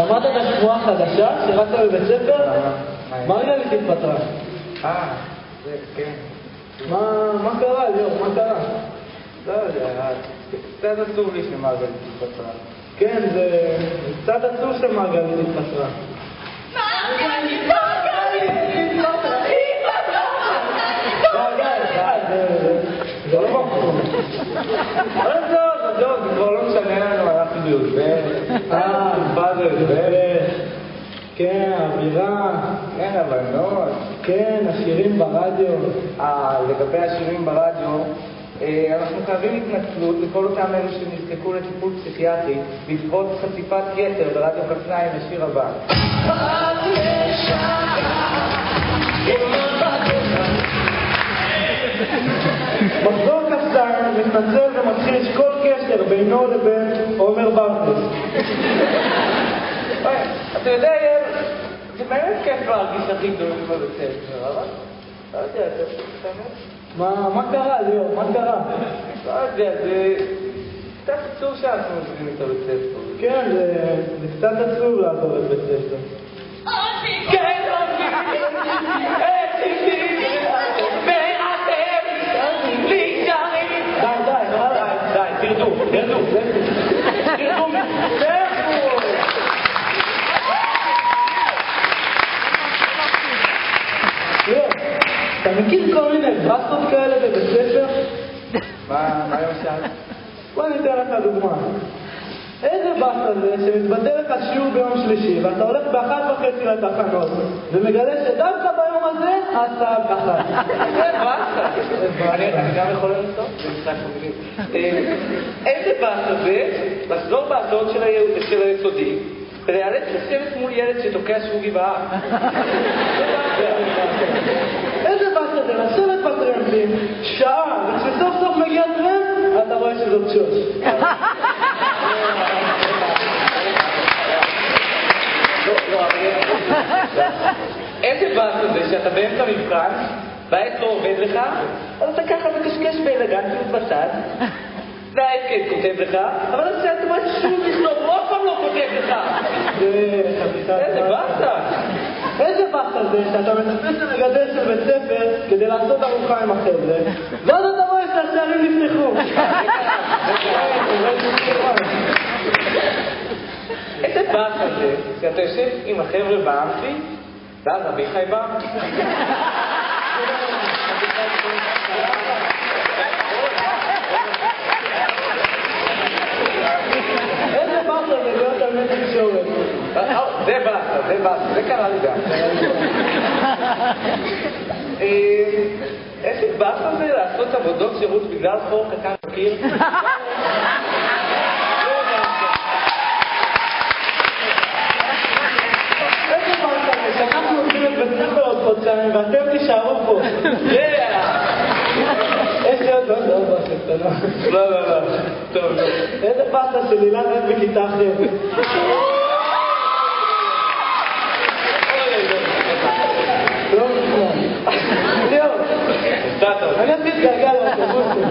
שמעת את השמועה החדשה שרצה בבית ספר? מרגלית התפטרה. זה, כן. מה קרה, ליאור? מה קרה? לא יודע, קצת עצוב לי שמרגלית התפטרה. כן, זה קצת עצוב שמרגלית התפטרה. זה לא מקום. אבל זה כבר לא משנה לנו, אנחנו בי"ב. כן, האווירה. כן, הבנות. כן, השירים ברדיו. לגבי השירים ברדיו, אנחנו חייבים התנצלות לכל אותם אלו שנזקקו לטיפול פסיכיאטרי בעקבות חשיפת יתר ברדיו כפניים לשיר הבא. מחזור כפתיים מתנצל ומכחיש כל קשר בינו לבין עומר ברטס. אתה יודע, זה באמת כיף להרגיש הכי גדולים בבית ספר, אבל לא יודע, אתה באמת? מה קרה, ליאור? מה קרה? לא יודע, זה קצת עצוב שאנחנו עוזבים את הבית ספר. כן, זה קצת עצוב לעזוב את בית ספר. כן, תרדו. אתה מכיר כל מיני בסות כאלה בבית ספר? מה למשל? בוא ניתן לך דוגמה. איזה בס הזה שמתבטל לך שיעור ביום שלישי ואתה הולך ב1:30 לתחנות ומגלה שדווקא ביום הזה ההסעה ככה. זה בסה. אני גם יכול לנסות? זה משחק מגניב. איזה בס הזה לחזור בהסעות של היסודי ולהיאלץ לשבת מול ילד שתוקע שהוא גבעה. איזה בס הזה לשבת בטרמפים שעה וכשסוף סוף מגיע טרמפ אתה רואה שזאת שוש. איזה בס הזה שאתה באמצע מבחן והעת לא עובד לך אז אתה ככה מקשקש באלגנטיות בצד והעת כותב לך אבל אז אתה רואה ששום תכתוב הוא אף פעם לא כותב לך. איזה בסה. איזה בסה זה שאתה מטפס למגדל של בית ספר כדי לעשות ארוחה עם החבר'ה ואז אתה רואה שהשערים נפתחו. איזה בסה זה שאתה יושב עם החבר'ה באמפי ואז אביחי בא איזה בסה זה להיות על מטר תקשורת. זה בסה, זה קרה לי גם. איזה בסה זה לעשות עבודות שירות בגלל חור קטן בקיר? שאנחנו הולכים את בית ספר עוד חודשיים ואתם תישארו פה. יש לי עוד בסה קטנה. לא. טוב. איזה בסה של אילן רק בכיתה אחרת. ליאור, אני עוד מתגלגל לאוטובוסים.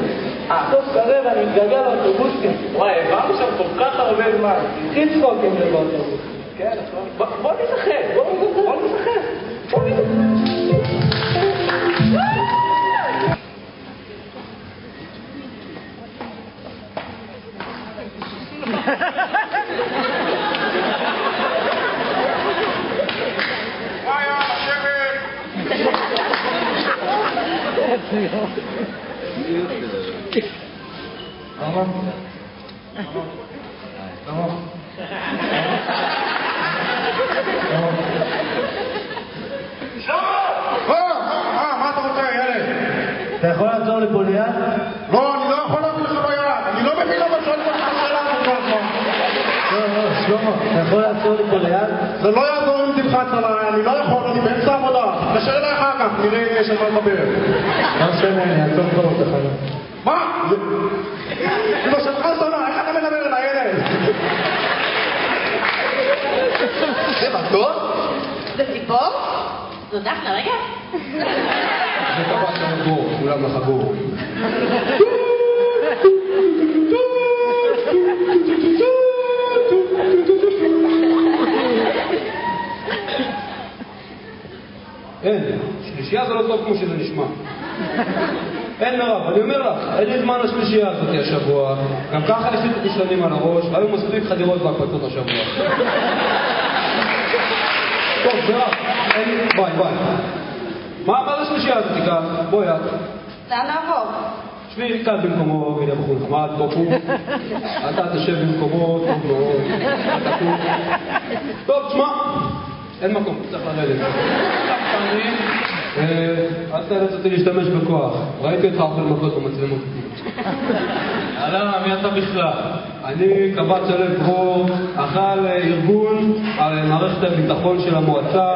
סוף קרב אני מתגלגל לאוטובוסים. וואי, הבאנו שם כל כך הרבה זמן. התחיל צחוקים זה באוטובוס. כן, נכון. בוא נשחק. מה אתה רוצה, ילד? אתה יכול לעזור לי פה ליד? לא, אני לא יכול לעזור לך ביד. אני לא מבין אבל שואל פה את השאלה הזאת. לא, שלמה, אתה יכול לעזור לי פה ליד? זה לא יעזור אם תלחץ עליי, אני לא יכול, אני באמצע עבודה. תקשר אליי אחר כך, נראה אם יש על מה לדבר. לא משנה, אני אעצור פה אותך. מה? זה לא שלך סונה, איך אתה מדבר אל הילד? זה מטוס? זה ציפור? זו דפנה, רגע? זה טבע של גור, כולם לחגור. מירב, אני אומר לך, אין לי זמן לשלישייה הזאת השבוע. גם ככה יש לי את הכישלונים על הראש, היו מספיק חדירות והקפצות השבוע. טוב, מירב, ביי. מה זה השלישייה הזאת כאן? בואי את. לאן נעבור? שבי כאן במקומו, הנה בחור נחמד, בוא קום. אתה תשב במקומו, טוב מאוד. טוב, תשמע, אין מקום, צריך לרדת. אל תאלץ אותי להשתמש בכוח. ראיתי אותך אוכל מכות במצלמות. יאללה, מי אתה בכלל? אני קב"ט שלו דרור, אחראי ארגון, על מערכת הביטחון של המועצה,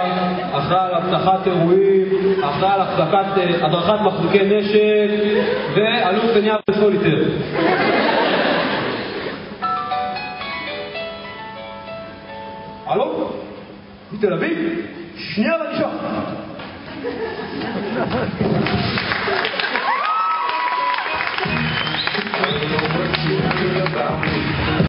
אחראי על אבטחת אירועים, אחראי על הדרכת מחזיקי נשק, ואלוף בנייה בסוליטר. הלו? מתל אביב? שנייה ואני שם.